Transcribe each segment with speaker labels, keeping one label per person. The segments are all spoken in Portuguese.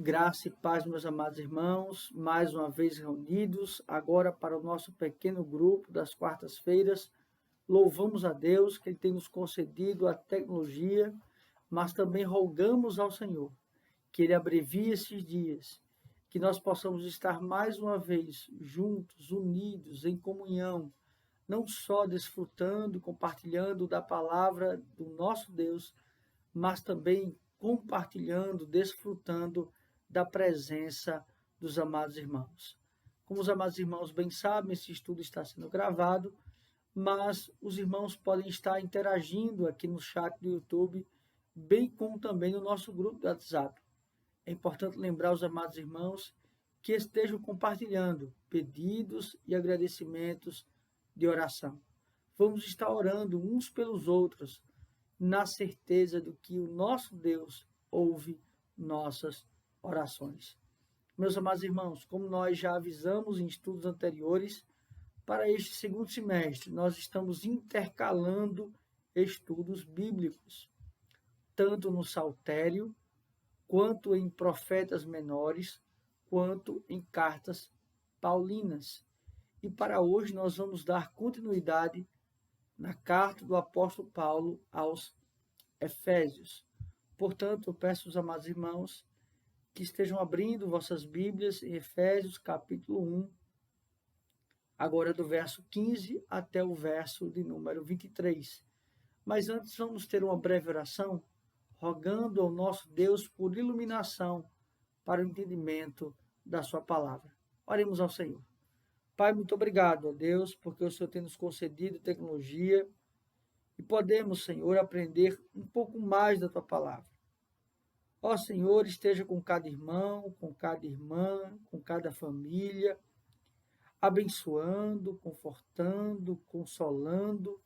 Speaker 1: Graça e paz, meus amados irmãos, mais uma vez reunidos, agora para o nosso pequeno grupo das quartas-feiras. Louvamos a Deus que Ele tem nos concedido a tecnologia, mas também rogamos ao Senhor que Ele abrevie esses dias, que nós possamos estar mais uma vez juntos, unidos, em comunhão, não só desfrutando, compartilhando da palavra do nosso Deus, mas também compartilhando, desfrutando da presença dos amados irmãos. Como os amados irmãos bem sabem, esse estudo está sendo gravado, mas os irmãos podem estar interagindo aqui no chat do YouTube, bem como também no nosso grupo do WhatsApp. É importante lembrar os amados irmãos que estejam compartilhando pedidos e agradecimentos de oração. Vamos estar orando uns pelos outros, na certeza de que o nosso Deus ouve nossas orações. Meus amados irmãos, como nós já avisamos em estudos anteriores, para este segundo semestre nós estamos intercalando estudos bíblicos, tanto no Saltério, quanto em profetas menores, quanto em cartas paulinas. E para hoje nós vamos dar continuidade na carta do apóstolo Paulo aos Efésios. Portanto, eu peço aos amados irmãos que estejam abrindo vossas Bíblias em Efésios capítulo 1, agora do verso 15 até o verso de número 23. Mas antes vamos ter uma breve oração, rogando ao nosso Deus por iluminação para o entendimento da sua palavra. Oremos ao Senhor. Pai, muito obrigado, ó Deus, porque o Senhor tem nos concedido tecnologia e podemos, Senhor, aprender um pouco mais da tua palavra. Ó Senhor, esteja com cada irmão, com cada irmã, com cada família, abençoando, confortando, consolando,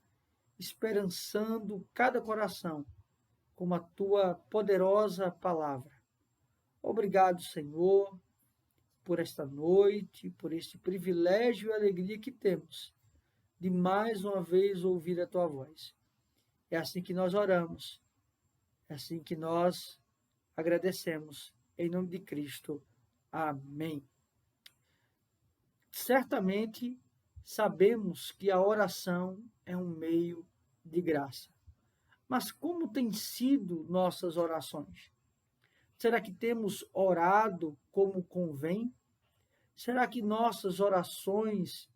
Speaker 1: esperançando cada coração com a tua poderosa palavra. Obrigado, Senhor, por esta noite, por este privilégio e alegria que temos de mais uma vez ouvir a tua voz. É assim que nós oramos, é assim que nós agradecemos, em nome de Cristo. Amém. Certamente sabemos que a oração é um meio de graça. Mas como têm sido nossas orações? Será que temos orado como convém? Será que nossas orações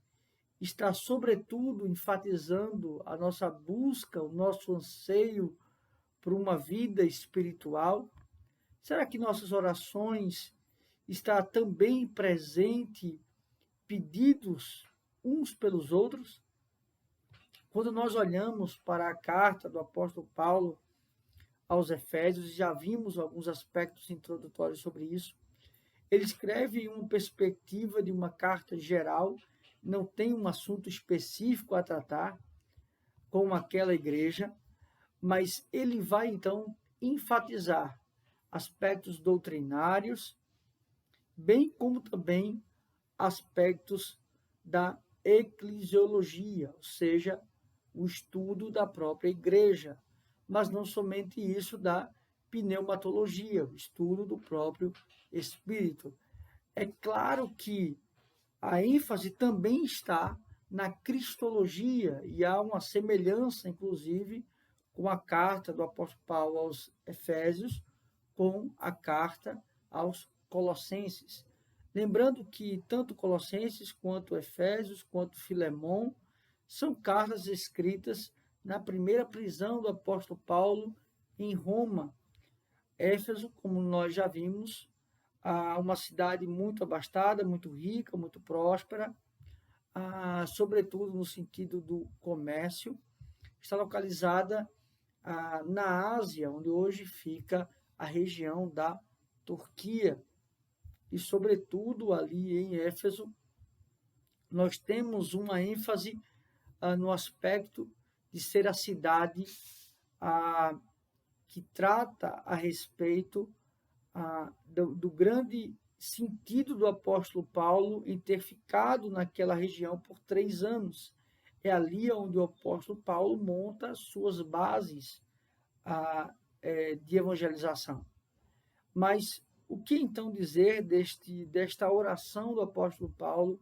Speaker 1: está sobretudo enfatizando a nossa busca, o nosso anseio por uma vida espiritual? Será que nossas orações está também presente pedidos uns pelos outros? Quando nós olhamos para a carta do apóstolo Paulo aos Efésios, já vimos alguns aspectos introdutórios sobre isso. Ele escreve em uma perspectiva de uma carta geral, não tem um assunto específico a tratar com aquela igreja, mas ele vai então enfatizar aspectos doutrinários, bem como também aspectos da eclesiologia, ou seja, o estudo da própria igreja, mas não somente isso, da pneumatologia, o estudo do próprio espírito. É claro que a ênfase também está na cristologia e há uma semelhança, inclusive, com a carta do apóstolo Paulo aos Efésios, com a carta aos Colossenses. Lembrando que tanto Colossenses, quanto Efésios, quanto Filemão, são cartas escritas na primeira prisão do apóstolo Paulo em Roma. Éfeso, como nós já vimos, uma cidade muito abastada, muito rica, muito próspera, sobretudo no sentido do comércio, está localizada na Ásia, onde hoje fica a região da Turquia. E, sobretudo, ali em Éfeso, nós temos uma ênfase no aspecto de ser a cidade que trata a respeito do grande sentido do apóstolo Paulo em ter ficado naquela região por 3 anos. É ali onde o apóstolo Paulo monta suas bases de evangelização. Mas o que então dizer desta oração do apóstolo Paulo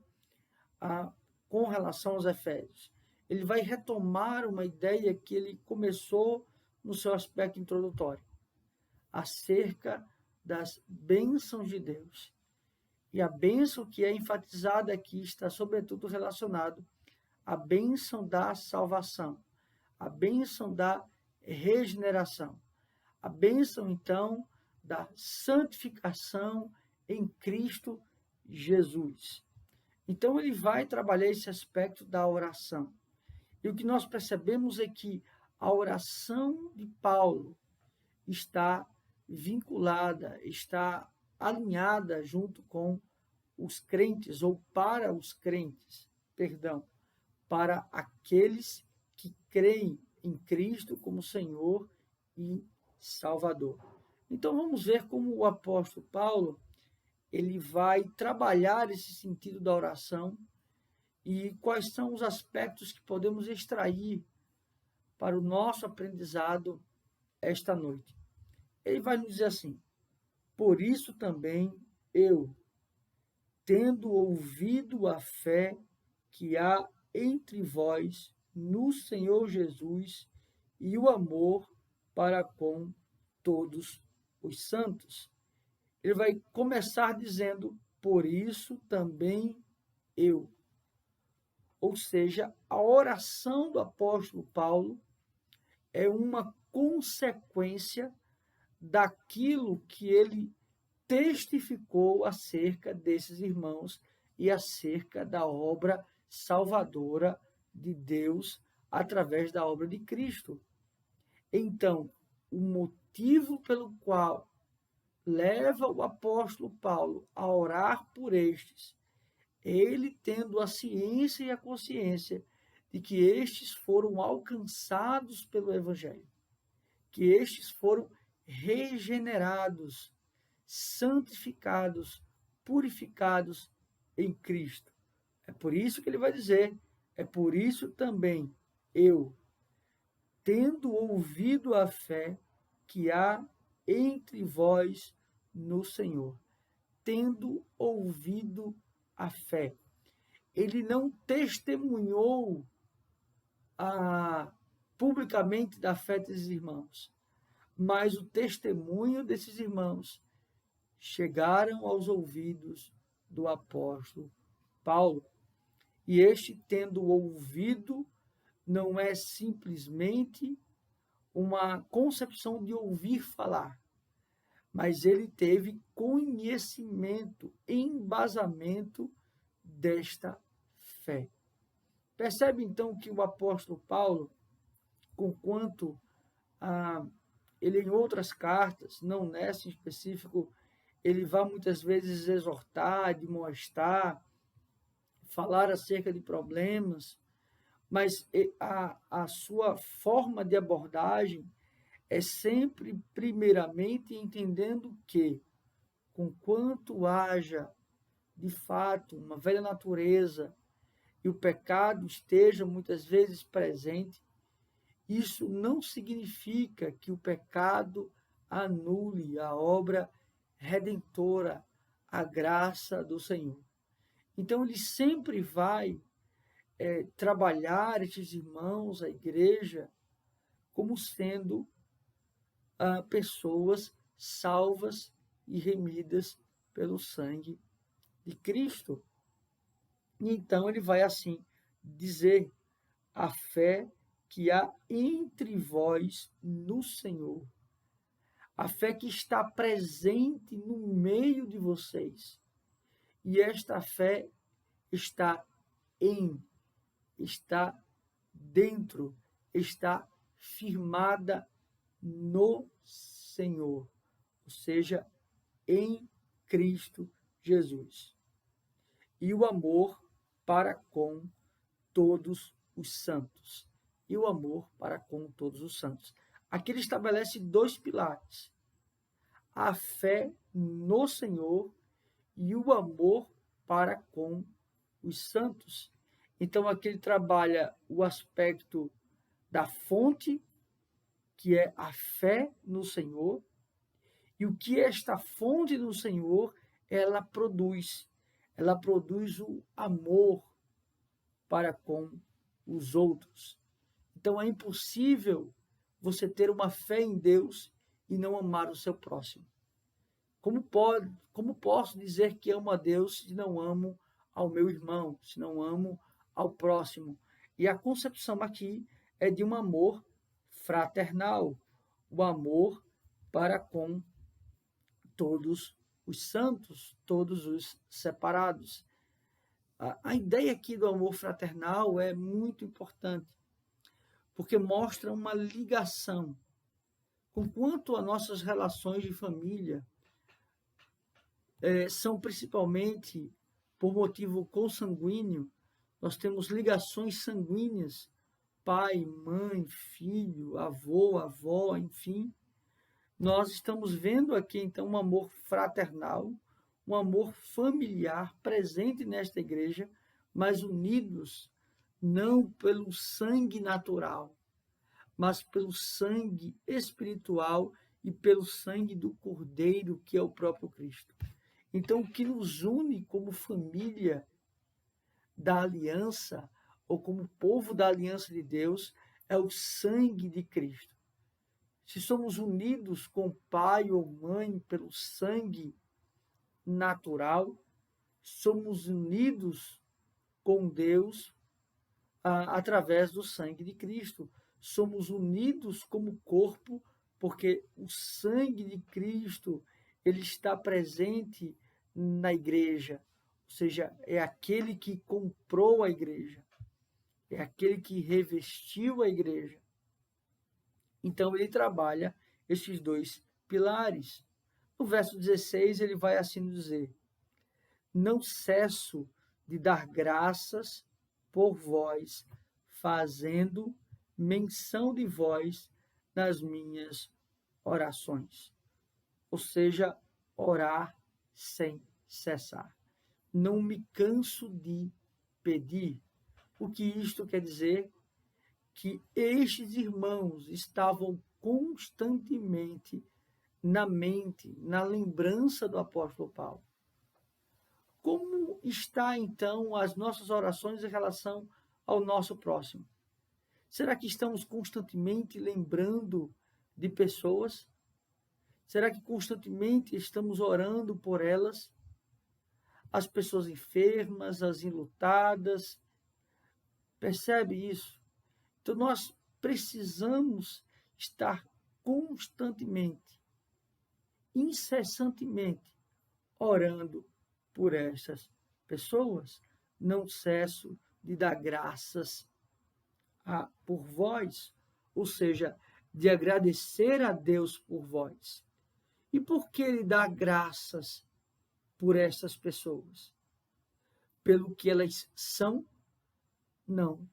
Speaker 1: com relação aos Efésios? Ele vai retomar uma ideia que ele começou no seu aspecto introdutório, acerca das bênçãos de Deus. E a bênção que é enfatizada aqui está sobretudo relacionado à bênção da salvação, a bênção da regeneração, a bênção, então, da santificação em Cristo Jesus. Então, ele vai trabalhar esse aspecto da oração. E o que nós percebemos é que a oração de Paulo está vinculada, está alinhada junto com os crentes, ou para os crentes, perdão, para aqueles que creem em Cristo como Senhor e Salvador. Então vamos ver como o apóstolo Paulo ele vai trabalhar esse sentido da oração e quais são os aspectos que podemos extrair para o nosso aprendizado esta noite. Ele vai nos dizer assim: por isso também eu, tendo ouvido a fé que há entre vós no Senhor Jesus e o amor para com todos os santos. Ele vai começar dizendo, por isso também eu. Ou seja, a oração do apóstolo Paulo é uma consequência daquilo que ele testificou acerca desses irmãos e acerca da obra salvadora de Deus através da obra de Cristo. Então, o motivo pelo qual leva o apóstolo Paulo a orar por estes, ele tendo a ciência e a consciência de que estes foram alcançados pelo Evangelho, que estes foram regenerados, santificados, purificados em Cristo. É por isso que ele vai dizer, é por isso também eu, tendo ouvido a fé que há entre vós no Senhor, tendo ouvido a fé. Ele não testemunhou publicamente da fé desses irmãos, mas o testemunho desses irmãos chegaram aos ouvidos do apóstolo Paulo. E este, tendo ouvido, não é simplesmente uma concepção de ouvir falar, mas ele teve conhecimento, embasamento desta fé. Percebe então que o apóstolo Paulo, conquanto ele em outras cartas, não nessa em específico, ele vai muitas vezes exortar, admoestar, falar acerca de problemas, mas a sua forma de abordagem é sempre, primeiramente, entendendo que, conquanto haja, de fato, uma velha natureza e o pecado esteja muitas vezes presente, isso não significa que o pecado anule a obra redentora, a graça do Senhor. Então, ele sempre vai trabalhar esses irmãos, a igreja, como sendo pessoas salvas e remidas pelo sangue de Cristo. E então ele vai assim dizer: a fé que há entre vós no Senhor, a fé que está presente no meio de vocês. E esta fé está está dentro, está firmada no Senhor, ou seja, em Cristo Jesus. E o amor para com todos os santos. E o amor para com todos os santos. Aqui ele estabelece dois pilares: a fé no Senhor e o amor para com os santos. Então, aqui ele trabalha o aspecto da fonte, que é a fé no Senhor, E o que esta fonte do Senhor, ela produz? Ela produz o amor para com os outros. Então é impossível você ter uma fé em Deus e não amar o seu próximo. Como posso dizer que amo a Deus se não amo ao meu irmão, se não amo ao próximo? E a concepção aqui é de um amor fraternal, o amor para com todos os santos, todos os separados. A ideia aqui do amor fraternal é muito importante, porque mostra uma ligação. Conquanto as nossas relações de família são principalmente por motivo consanguíneo, nós temos ligações sanguíneas, pai, mãe, filho, avô, avó, enfim. Nós estamos vendo aqui, então, um amor fraternal, um amor familiar presente nesta igreja, mas unidos não pelo sangue natural, mas pelo sangue espiritual e pelo sangue do Cordeiro, que é o próprio Cristo. Então, o que nos une como família da aliança, ou como povo da aliança de Deus, é o sangue de Cristo. Se somos unidos com pai ou mãe pelo sangue natural, somos unidos com Deus através do sangue de Cristo. Somos unidos como corpo, porque o sangue de Cristo ele está presente na igreja, ou seja, é aquele que comprou a igreja, é aquele que revestiu a igreja. Então ele trabalha esses dois pilares. No verso 16 ele vai assim dizer: não cesso de dar graças por vós, fazendo menção de vós nas minhas orações. Ou seja, orar sem cessar. Não me canso de pedir. O que isto quer dizer? Que estes irmãos estavam constantemente na mente, na lembrança do apóstolo Paulo. Como está, então, as nossas orações em relação ao nosso próximo? Será que estamos constantemente lembrando de pessoas? Será que constantemente estamos orando por elas? As pessoas enfermas, as enlutadas. Percebe isso? Então, nós precisamos estar constantemente, incessantemente, orando por essas pessoas. Não cesso de dar graças por vós, ou seja, de agradecer a Deus por vós. E por que ele dá graças por essas pessoas? Pelo que elas são? Não.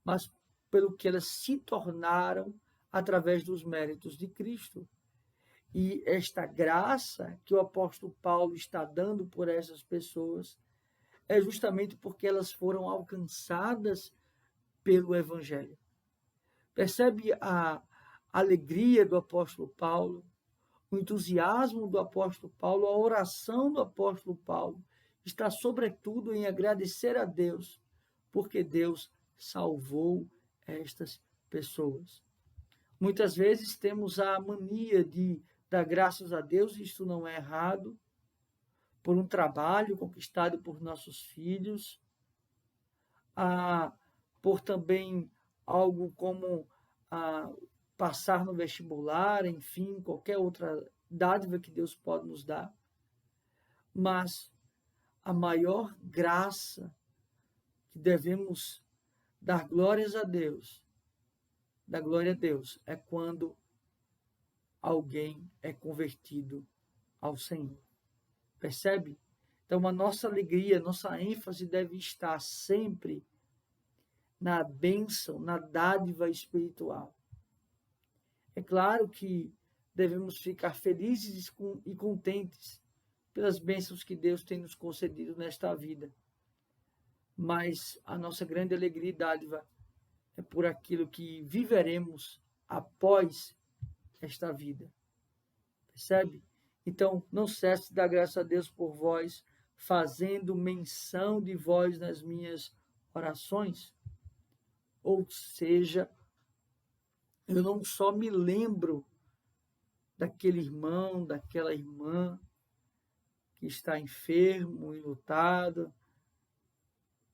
Speaker 1: Mas pelo que elas se tornaram através dos méritos de Cristo. E esta graça que o apóstolo Paulo está dando por essas pessoas é justamente porque elas foram alcançadas pelo Evangelho. Percebe a alegria do apóstolo Paulo, o entusiasmo do apóstolo Paulo, a oração do apóstolo Paulo está sobretudo em agradecer a Deus, porque Deus salvou estas pessoas. Muitas vezes temos a mania de dar graças a Deus, e isso não é errado, por um trabalho conquistado por nossos filhos, por também algo como passar no vestibular, enfim, qualquer outra dádiva que Deus pode nos dar. Mas a maior graça que devemos dar glórias a Deus, dar glória a Deus, é quando alguém é convertido ao Senhor. Percebe? Então, a nossa alegria, nossa ênfase deve estar sempre na bênção, na dádiva espiritual. É claro que devemos ficar felizes e contentes pelas bênçãos que Deus tem nos concedido nesta vida. Mas a nossa grande alegria e dádiva é por aquilo que viveremos após esta vida. Percebe? Então, não cesse de dar graças a Deus por vós, fazendo menção de vós nas minhas orações. Ou seja, eu não só me lembro daquele irmão, daquela irmã que está enfermo, enlutado,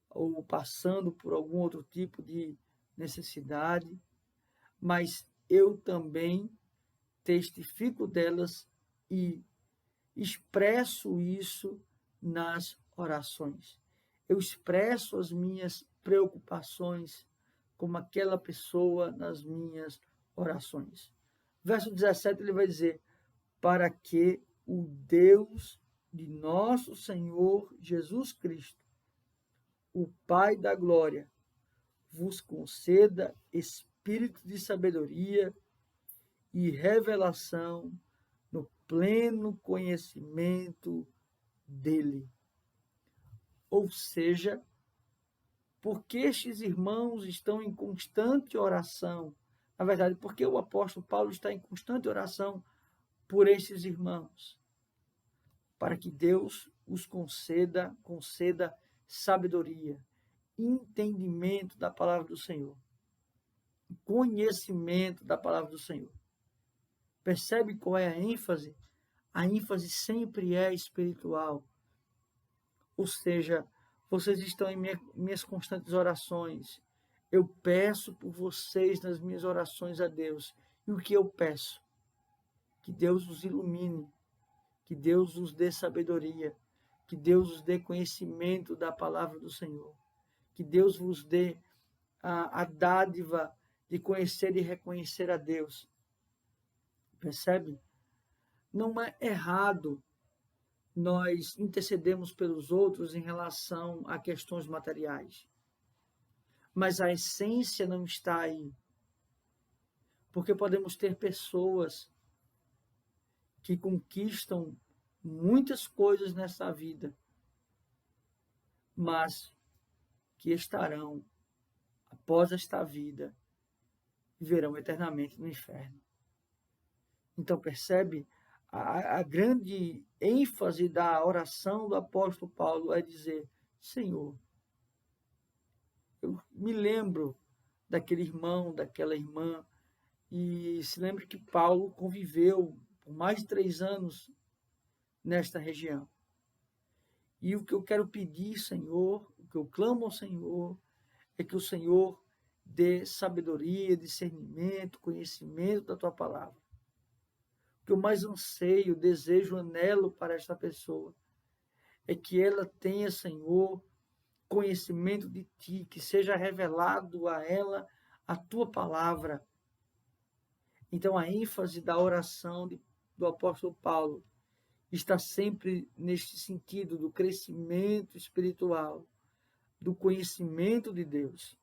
Speaker 1: ou passando por algum outro tipo de necessidade, mas eu também testifico delas e expresso isso nas orações. Eu expresso as minhas preocupações como aquela pessoa nas minhas orações. Verso 17 ele vai dizer: para que o Deus de nosso Senhor Jesus Cristo, o Pai da glória, vos conceda espírito de sabedoria e revelação no pleno conhecimento dele. Ou seja, porque estes irmãos estão em constante oração, na verdade, porque o apóstolo Paulo está em constante oração por estes irmãos, para que Deus os conceda sabedoria, entendimento da palavra do Senhor, conhecimento da palavra do Senhor. Percebe qual é a ênfase? A ênfase sempre é espiritual. Ou seja, vocês estão em minhas constantes orações. Eu peço por vocês nas minhas orações a Deus. E o que eu peço? Que Deus os ilumine, que Deus os dê sabedoria, que Deus os dê conhecimento da palavra do Senhor, que Deus vos dê a dádiva de conhecer e reconhecer a Deus. Percebe? Não é errado nós intercedemos pelos outros em relação a questões materiais. Mas a essência não está aí. Porque podemos ter pessoas que conquistam muitas coisas nessa vida, mas que estarão, após esta vida, viverão eternamente no inferno. Então, percebe? A grande ênfase da oração do apóstolo Paulo é dizer: Senhor, eu me lembro daquele irmão, daquela irmã, e se lembre que Paulo conviveu por mais de 3 anos nesta região. E o que eu quero pedir, Senhor, o que eu clamo ao Senhor, é que o Senhor dê sabedoria, discernimento, conhecimento da tua palavra. O que eu mais anseio, desejo, anelo para esta pessoa é que ela tenha, Senhor, conhecimento de ti, que seja revelado a ela a tua palavra. Então, a ênfase da oração do apóstolo Paulo está sempre neste sentido do crescimento espiritual, do conhecimento de Deus.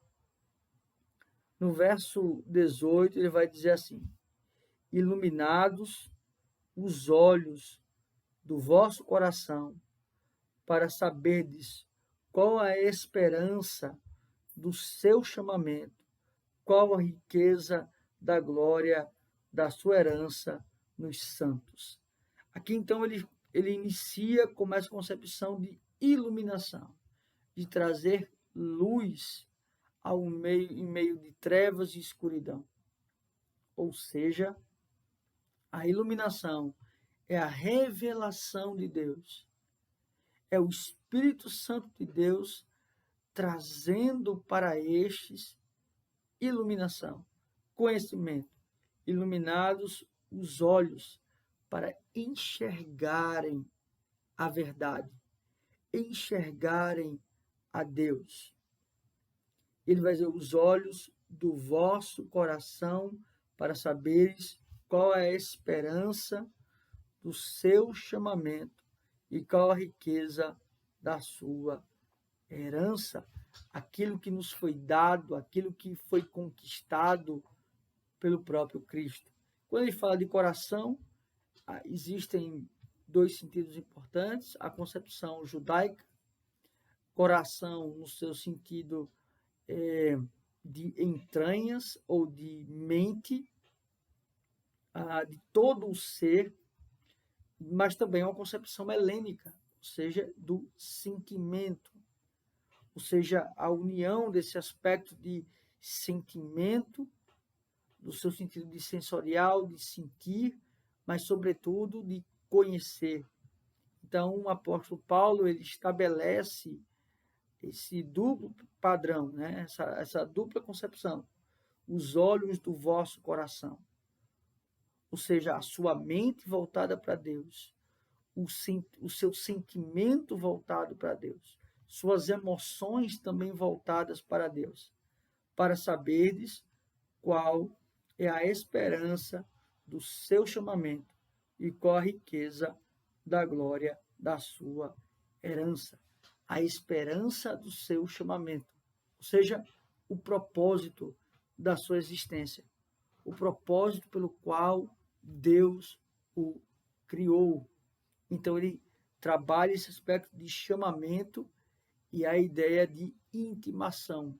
Speaker 1: No verso 18, ele vai dizer assim: iluminados os olhos do vosso coração, para saberdes qual a esperança do seu chamamento, qual a riqueza da glória da sua herança nos santos. Aqui, então, ele inicia com essa concepção de iluminação, de trazer luz em meio de trevas e escuridão. Ou seja, a iluminação é a revelação de Deus. É o Espírito Santo de Deus trazendo para estes iluminação, conhecimento, iluminados os olhos para enxergarem a verdade, enxergarem a Deus. Ele vai dizer: os olhos do vosso coração, para saberes qual é a esperança do seu chamamento e qual a riqueza da sua herança, aquilo que nos foi dado, aquilo que foi conquistado pelo próprio Cristo. Quando ele fala de coração, existem 2 sentidos importantes: a concepção judaica, coração no seu sentido de entranhas ou de mente, de todo o ser, mas também é uma concepção helênica, ou seja, do sentimento, ou seja, a união desse aspecto de sentimento, do seu sentido de sensorial, de sentir, mas, sobretudo, de conhecer. Então, o apóstolo Paulo ele estabelece esse duplo padrão, né? essa dupla concepção, os olhos do vosso coração, ou seja, a sua mente voltada para Deus, o seu sentimento voltado para Deus, suas emoções também voltadas para Deus, para saberdes qual é a esperança do seu chamamento e qual a riqueza da glória da sua herança. A esperança do seu chamamento, ou seja, o propósito da sua existência, o propósito pelo qual Deus o criou. Então, ele trabalha esse aspecto de chamamento e a ideia de intimação.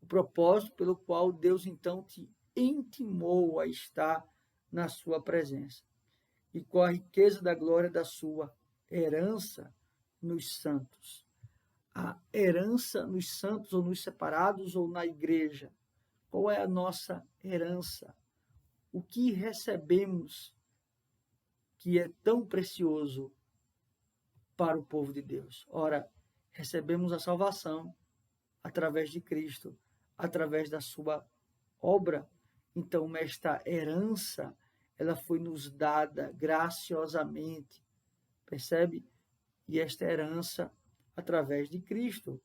Speaker 1: O propósito pelo qual Deus, então, te intimou a estar na sua presença. E com a riqueza da glória da sua herança nos santos. A herança nos santos, ou nos separados, ou na igreja. Qual é a nossa herança? O que recebemos que é tão precioso para o povo de Deus? Ora, recebemos a salvação através de Cristo, através da sua obra. Então, esta herança, ela foi nos dada graciosamente, percebe? E esta herança através de Cristo.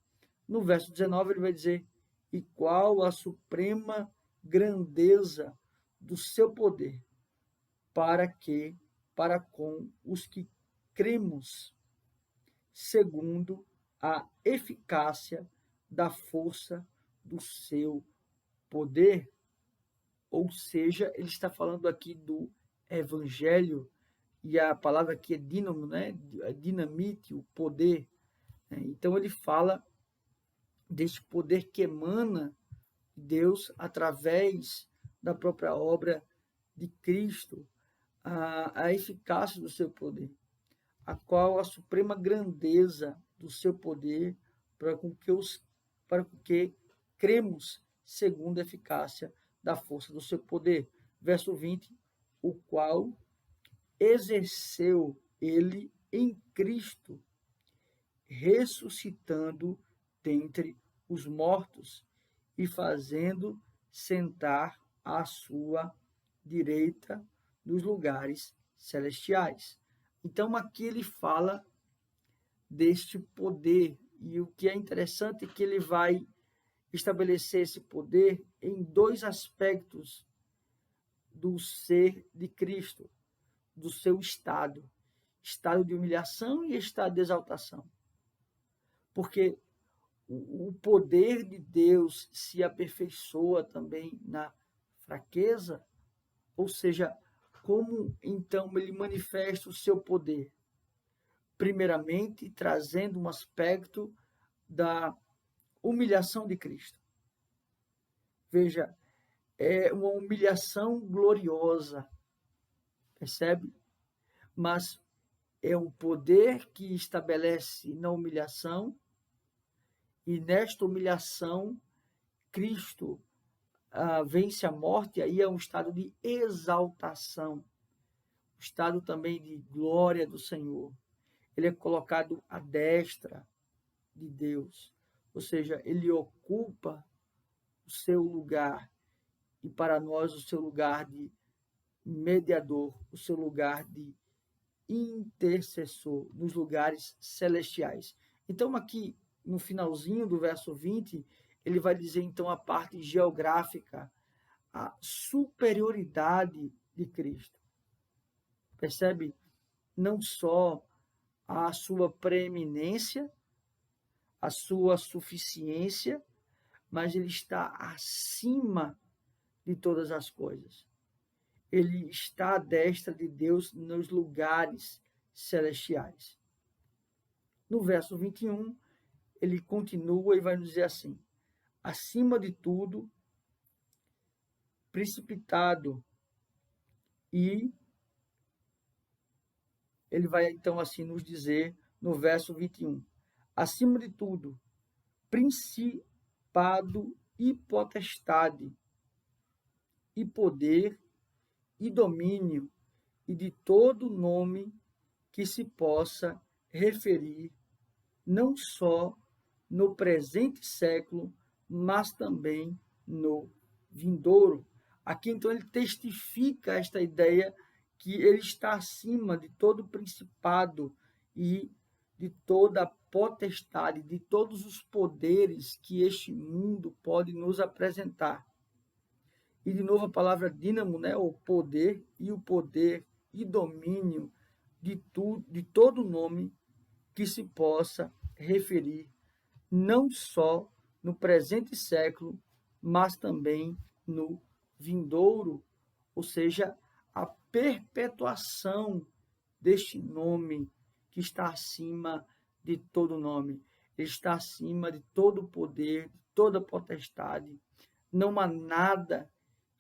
Speaker 1: No verso 19 ele vai dizer: e qual a suprema grandeza do seu poder, para com os que cremos, segundo a eficácia da força do seu poder. Ou seja, ele está falando aqui do evangelho, e a palavra aqui é dínamo, né? Dinamite, o poder. Então ele fala deste poder que emana de Deus através da própria obra de Cristo, a eficácia do seu poder, a qual a suprema grandeza do seu poder para que cremos segundo a eficácia da força do seu poder. Verso 20, o qual exerceu ele em Cristo, ressuscitando dentre os mortos e fazendo sentar à sua direita nos lugares celestiais. Então, aqui ele fala deste poder, e o que é interessante é que ele vai estabelecer esse poder em dois aspectos do ser de Cristo, do seu estado de humilhação e estado de exaltação. Porque o poder de Deus se aperfeiçoa também na fraqueza, ou seja, como então ele manifesta o seu poder? Primeiramente, trazendo um aspecto da humilhação de Cristo. Veja, é uma humilhação gloriosa, percebe? Mas é um poder que estabelece na humilhação, e nesta humilhação, Cristo vence a morte, e aí é um estado de exaltação, um estado também de glória do Senhor. Ele é colocado à destra de Deus, ou seja, ele ocupa o seu lugar, e para nós o seu lugar de mediador, o seu lugar de intercessor nos lugares celestiais. Então, aqui no finalzinho do verso 20, ele vai dizer então a parte geográfica, a superioridade de Cristo. Percebe? Não só a sua preeminência, a sua suficiência, mas ele está acima de todas as coisas. Ele está à destra de Deus nos lugares celestiais. No verso 21, ele continua e vai nos dizer assim: acima de tudo, precipitado e ele vai então assim nos dizer no verso 21. Acima de tudo, principado e potestade, e poder e domínio, e de todo nome que se possa referir, não só no presente século, mas também no vindouro. Aqui então ele testifica esta ideia que ele está acima de todo principado e de toda potestade, de todos os poderes que este mundo pode nos apresentar. E de novo a palavra dínamo, né, o poder e domínio de todo nome que se possa referir não só no presente século, mas também no vindouro, ou seja, a perpetuação deste nome que está acima de todo nome. Ele está acima de todo poder, de toda potestade. Não há nada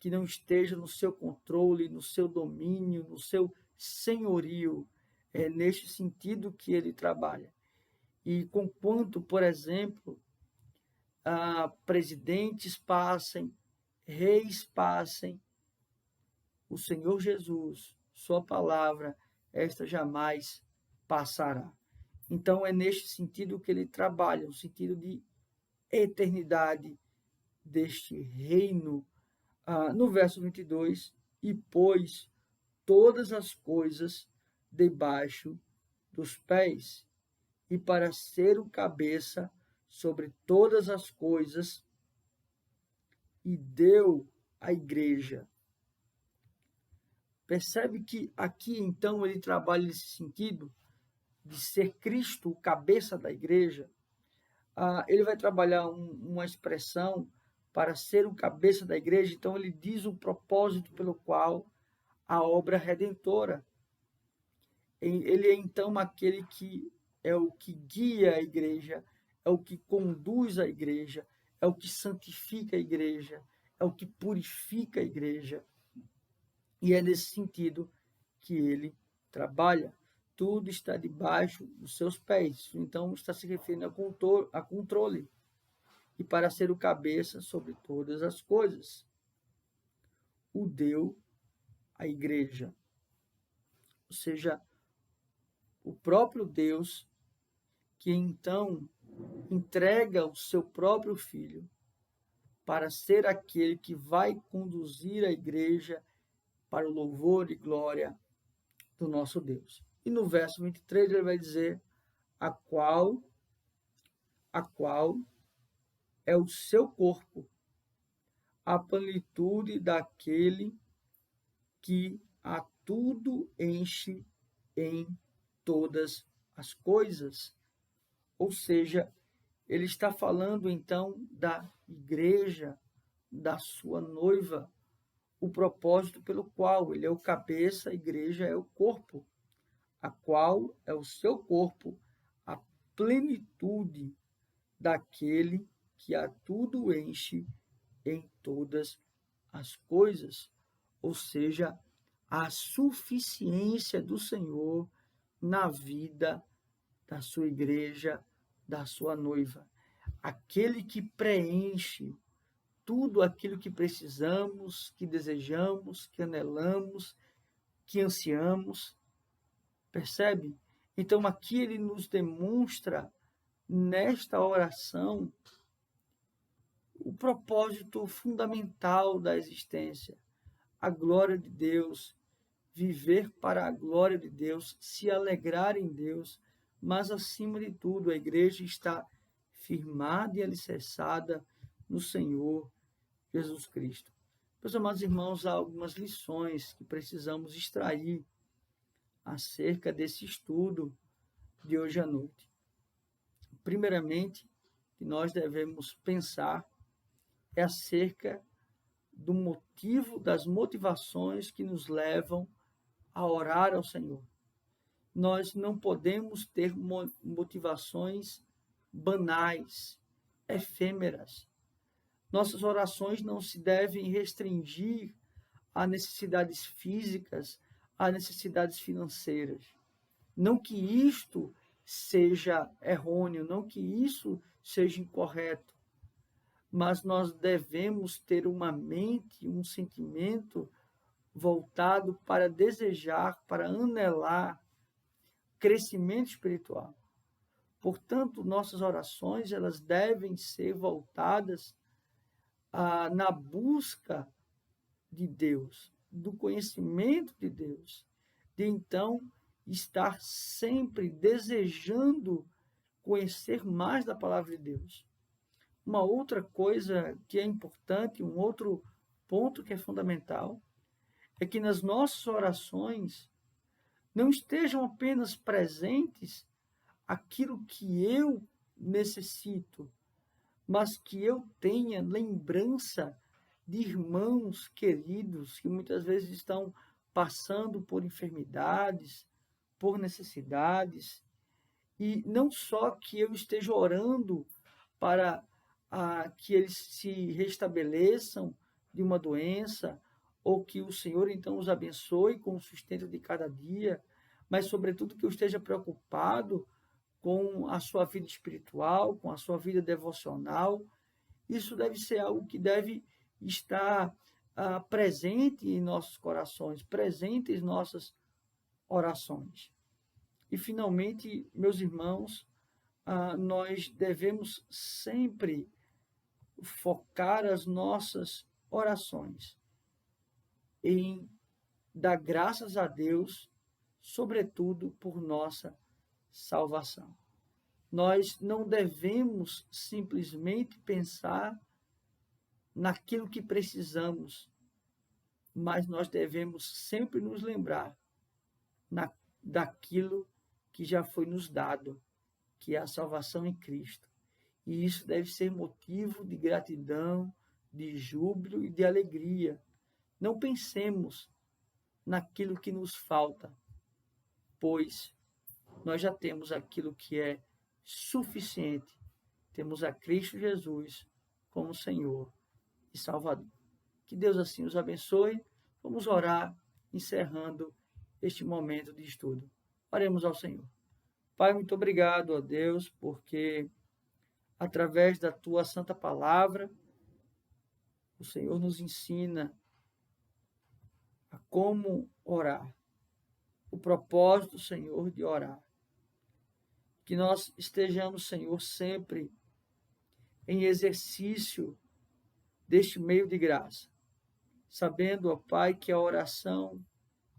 Speaker 1: que não esteja no seu controle, no seu domínio, no seu senhorio. É neste sentido que ele trabalha. E conquanto, por exemplo, presidentes passem, reis passem, o Senhor Jesus, sua palavra, esta jamais passará. Então é neste sentido que ele trabalha, no sentido de eternidade deste reino. No verso 22, e pôs todas as coisas debaixo dos pés, e para ser o cabeça sobre todas as coisas, e deu à igreja. Percebe que aqui, então, ele trabalha nesse sentido de ser Cristo o cabeça da igreja. Ele vai trabalhar uma expressão para ser o cabeça da igreja, então ele diz o propósito pelo qual a obra redentora. Ele é, então, aquele que é o que guia a igreja, é o que conduz a igreja, é o que santifica a igreja, é o que purifica a igreja. E é nesse sentido que ele trabalha. Tudo está debaixo dos seus pés. Então, está se referindo a controle. E para ser o cabeça sobre todas as coisas. O deu à igreja. Ou seja, o próprio Deus que então entrega o seu próprio Filho para ser aquele que vai conduzir a igreja para o louvor e glória do nosso Deus. E no verso 23 ele vai dizer a qual é o seu corpo, a plenitude daquele que a tudo enche em todas as coisas. Ou seja, ele está falando então da igreja, da sua noiva, o propósito pelo qual ele é o cabeça, a igreja é o corpo, a qual é o seu corpo, a plenitude daquele que a tudo enche em todas as coisas, ou seja, a suficiência do Senhor na vida da sua igreja, da sua noiva. Aquele que preenche tudo aquilo que precisamos, que desejamos, que anelamos, que ansiamos. Percebe? Então aqui ele nos demonstra, nesta oração, o propósito fundamental da existência, a glória de Deus, viver para a glória de Deus, se alegrar em Deus, mas acima de tudo a igreja está firmada e alicerçada no Senhor Jesus Cristo. Meus amados irmãos, há algumas lições que precisamos extrair acerca desse estudo de hoje à noite. Primeiramente, que nós devemos pensar é acerca do motivo, das motivações que nos levam a orar ao Senhor. Nós não podemos ter motivações banais, efêmeras. Nossas orações não se devem restringir a necessidades físicas, a necessidades financeiras. Não que isto seja errôneo, não que isso seja incorreto, mas nós devemos ter uma mente, um sentimento voltado para desejar, para anelar crescimento espiritual. Portanto, nossas orações elas devem ser voltadas na busca de Deus, do conhecimento de Deus, de então estar sempre desejando conhecer mais da palavra de Deus. Uma outra coisa que é importante, um outro ponto que é fundamental, é que nas nossas orações não estejam apenas presentes aquilo que eu necessito, mas que eu tenha lembrança de irmãos queridos que muitas vezes estão passando por enfermidades, por necessidades, e não só que eu esteja orando para que eles se restabeleçam de uma doença, ou que o Senhor então os abençoe com o sustento de cada dia, mas sobretudo que eu esteja preocupado com a sua vida espiritual, com a sua vida devocional. Isso deve ser algo que deve estar presente em nossos corações, presente em nossas orações. E, finalmente, meus irmãos, nós devemos sempre focar as nossas orações em dar graças a Deus, sobretudo por nossa salvação. Nós não devemos simplesmente pensar naquilo que precisamos, mas nós devemos sempre nos lembrar daquilo que já foi nos dado, que é a salvação em Cristo. E isso deve ser motivo de gratidão, de júbilo e de alegria. Não pensemos naquilo que nos falta, pois nós já temos aquilo que é suficiente. Temos a Cristo Jesus como Senhor e Salvador. Que Deus assim os abençoe. Vamos orar, encerrando este momento de estudo. Oremos ao Senhor. Pai, muito obrigado a Deus, porque através da Tua Santa Palavra, o Senhor nos ensina a como orar. O propósito, Senhor, de orar. Que nós estejamos, Senhor, sempre em exercício deste meio de graça, sabendo, ó Pai, que a oração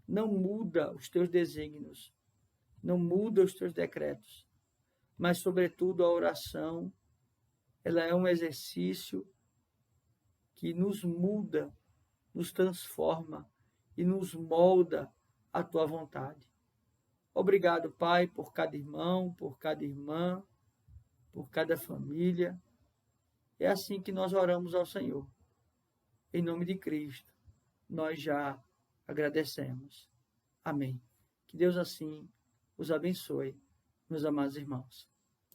Speaker 1: não muda os teus desígnios, não muda os teus decretos, mas, sobretudo, a oração, ela é um exercício que nos muda, nos transforma e nos molda à tua vontade. Obrigado, Pai, por cada irmão, por cada irmã, por cada família. É assim que nós oramos ao Senhor. Em nome de Cristo, nós já agradecemos. Amém. Que Deus assim os abençoe, meus amados irmãos.